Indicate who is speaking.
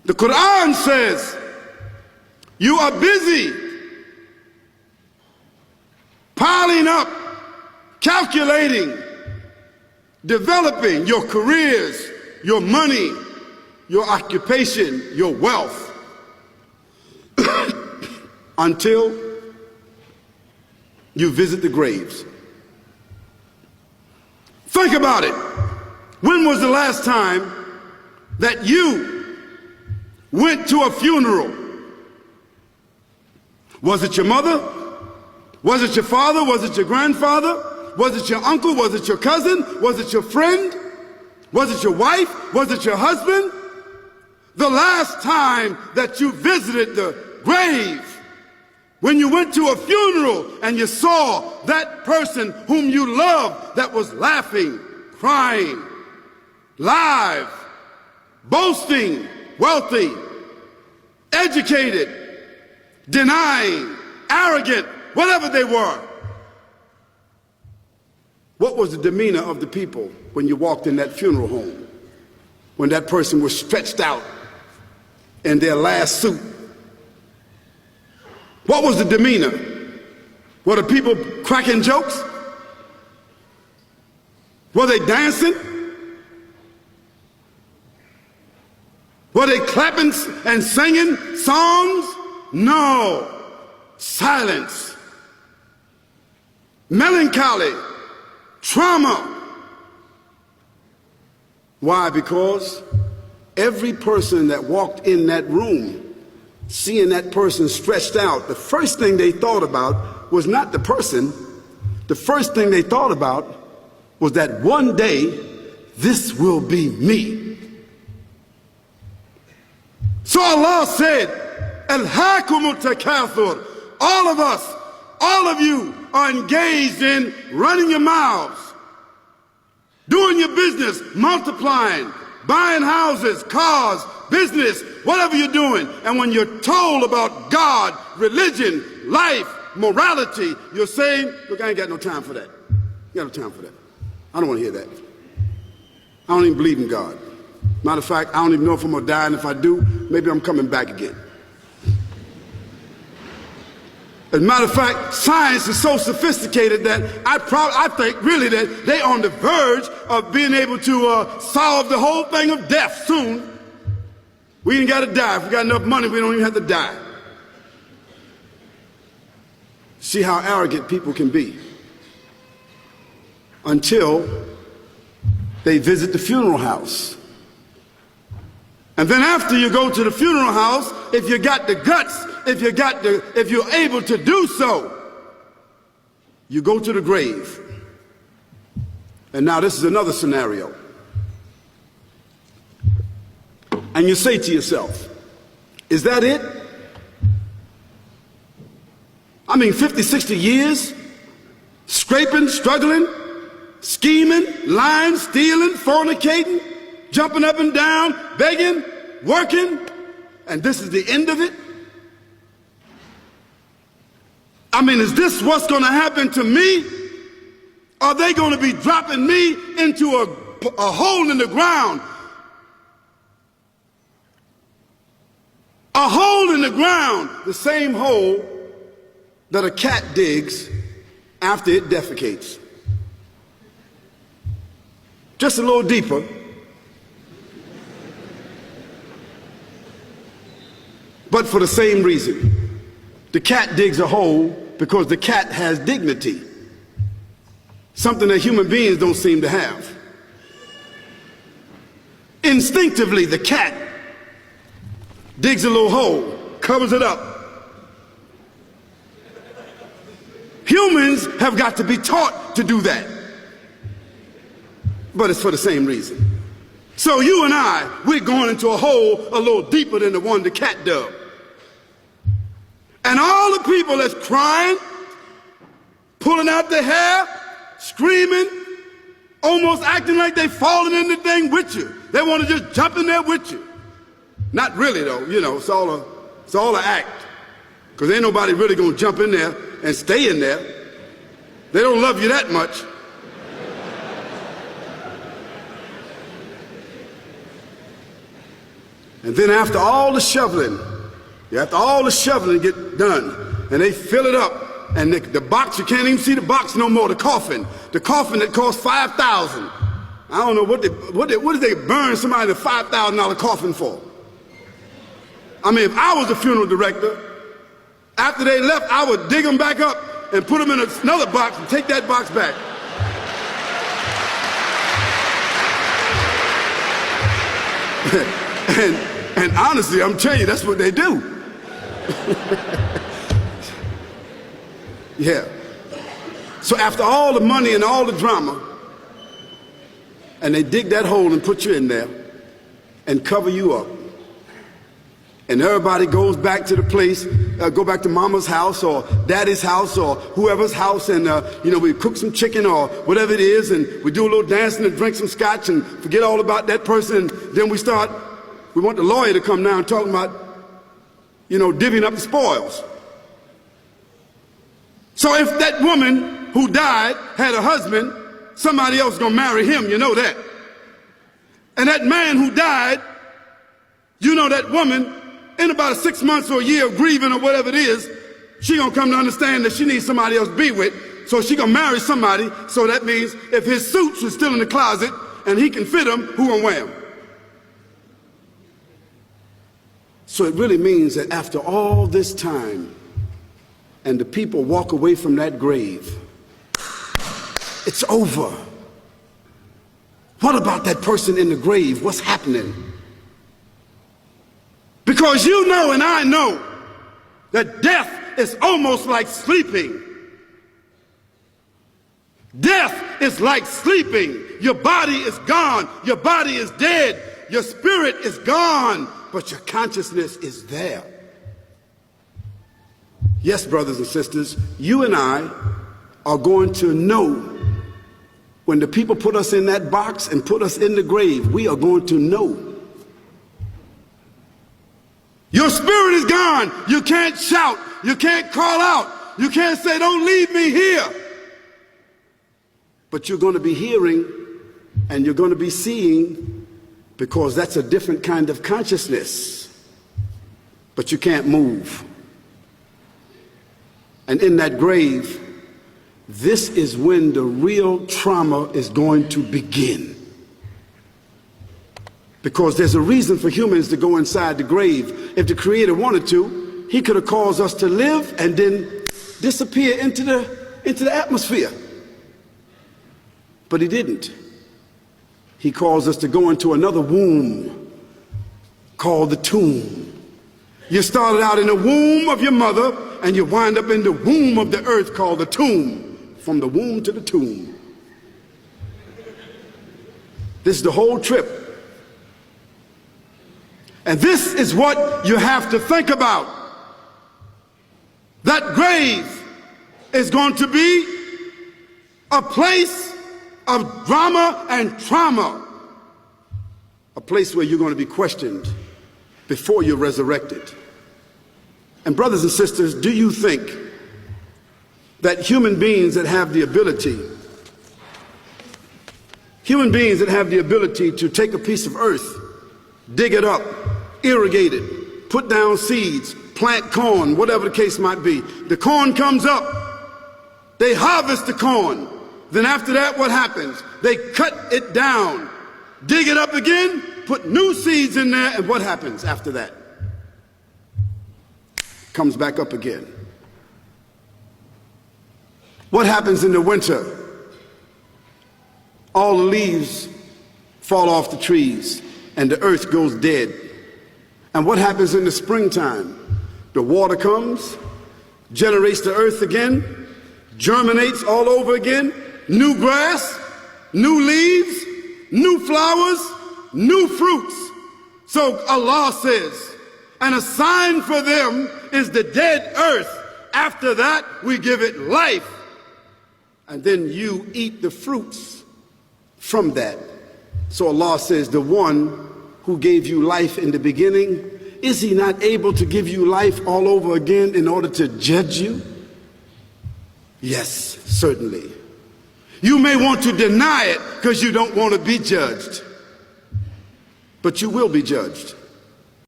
Speaker 1: The Quran says you are busy piling up, calculating, developing your careers, your money, your occupation, your wealth, until you visit the graves. Think about it. When was the last time that you went to a funeral? Was it your mother? Was it your father? Was it your grandfather? Was it your uncle? Was it your cousin? Was it your friend? Was it your wife? Was it your husband? The last time that you visited the grave, when you went to a funeral and you saw that person whom you loved that was laughing, crying, live, boasting, wealthy, educated, denying, arrogant, whatever they were. What was the demeanor of the people when you walked in that funeral home? When that person was stretched out in their last suit? What was the demeanor? Were the people cracking jokes? Were they dancing? Were they clapping and singing songs? No. Silence. Melancholy. Trauma. Why? Because every person that walked in that room, seeing that person stretched out, the first thing they thought about was not the person. The first thing they thought about was that one day, this will be me. So Allah said, Alhaakumut takathur. All of us, all of you are engaged in running your mouths, doing your business, multiplying, buying houses, cars, business, whatever you're doing. And when you're told about God, religion, life, morality, you're saying, look, I ain't got no time for that. I ain't got no time for that. I don't want to hear that. I don't even believe in God. Matter of fact, I don't even know if I'm going to die, and if I do, maybe I'm coming back again. As a matter of fact, science is so sophisticated that I think really that they're on the verge of being able to solve the whole thing of death soon. We ain't got to die. If we got enough money, we don't even have to die. See how arrogant people can be until they visit the funeral house. And then after you go to the funeral house, if you got the guts, if you're able to do so, you go to the grave. And now this is another scenario. And you say to yourself, is that it? I mean, 50, 60 years, scraping, struggling, scheming, lying, stealing, fornicating, jumping up and down, begging, working, and this is the end of it? I mean, is this what's going to happen to me? Are they going to be dropping me into a hole in the ground? A hole in the ground, the same hole that a cat digs after it defecates. Just a little deeper. But for the same reason. The cat digs a hole because the cat has dignity. Something that human beings don't seem to have. Instinctively, the cat digs a little hole, covers it up. Humans have got to be taught to do that. But it's for the same reason. So you and I, we're going into a hole a little deeper than the one the cat dug. And all the people that's crying, pulling out their hair, screaming, almost acting like they falling in the thing with you. They want to just jump in there with you. Not really though, you know, it's all an act. Because ain't nobody really going to jump in there and stay in there. They don't love you that much. And then after all the shoveling get done, and they fill it up, and the box, you can't even see the box no more, the coffin that cost $5,000. I don't know what did they burn somebody in a $5,000 coffin for? I mean, if I was a funeral director, after they left, I would dig them back up and put them in another box and take that box back. and honestly, I'm telling you, that's what they do. Yeah. So after all the money and all the drama, and they dig that hole and put you in there and cover you up, and everybody goes back to the place, go back to mama's house or daddy's house or whoever's house, and we cook some chicken or whatever it is, and we do a little dancing and drink some scotch and forget all about that person, and then we want the lawyer to come now and talk about, divvying up the spoils. So if that woman who died had a husband, somebody else is gonna marry him, you know that. And that man who died, that woman, in about 6 months or a year of grieving or whatever it is, she gonna come to understand that she needs somebody else to be with, so she gonna marry somebody. So that means if his suits are still in the closet and he can fit them, who gonna wear them? So it really means that after all this time, and the people walk away from that grave, it's over. What about that person in the grave? What's happening? Because you know and I know that death is almost like sleeping. Death is like sleeping. Your body is gone. Your body is dead. Your spirit is gone, but your consciousness is there. Yes, brothers and sisters, you and I are going to know when the people put us in that box and put us in the grave. We are going to know. Your spirit is gone. You can't shout. You can't call out. You can't say, "Don't leave me here." But you're going to be hearing and you're going to be seeing, because that's a different kind of consciousness. But you can't move. And in that grave, this is when the real trauma is going to begin. Because there's a reason for humans to go inside the grave. If the Creator wanted to, He could have caused us to live and then disappear into the atmosphere. But He didn't. He caused us to go into another womb called the tomb. You started out in the womb of your mother, and you wind up in the womb of the earth called the tomb. From the womb to the tomb. This is the whole trip. And this is what you have to think about. That grave is going to be a place of drama and trauma. A place where you're going to be questioned before you're resurrected. And brothers and sisters, do you think that human beings that have the ability to take a piece of earth, dig it up, irrigate it, put down seeds, plant corn, whatever the case might be. The corn comes up, they harvest the corn. Then after that, what happens? They cut it down, dig it up again, put new seeds in there, and what happens after that? Comes back up again. What happens in the winter? All the leaves fall off the trees and the earth goes dead. And what happens in the springtime? The water comes, generates the earth again, germinates all over again, new grass, new leaves, new flowers, new fruits. So Allah says, and a sign for them is the dead earth. After that, we give it life. And then you eat the fruits from that. So Allah says, the one who gave you life in the beginning, is He not able to give you life all over again in order to judge you? Yes, certainly. You may want to deny it because you don't want to be judged. But you will be judged.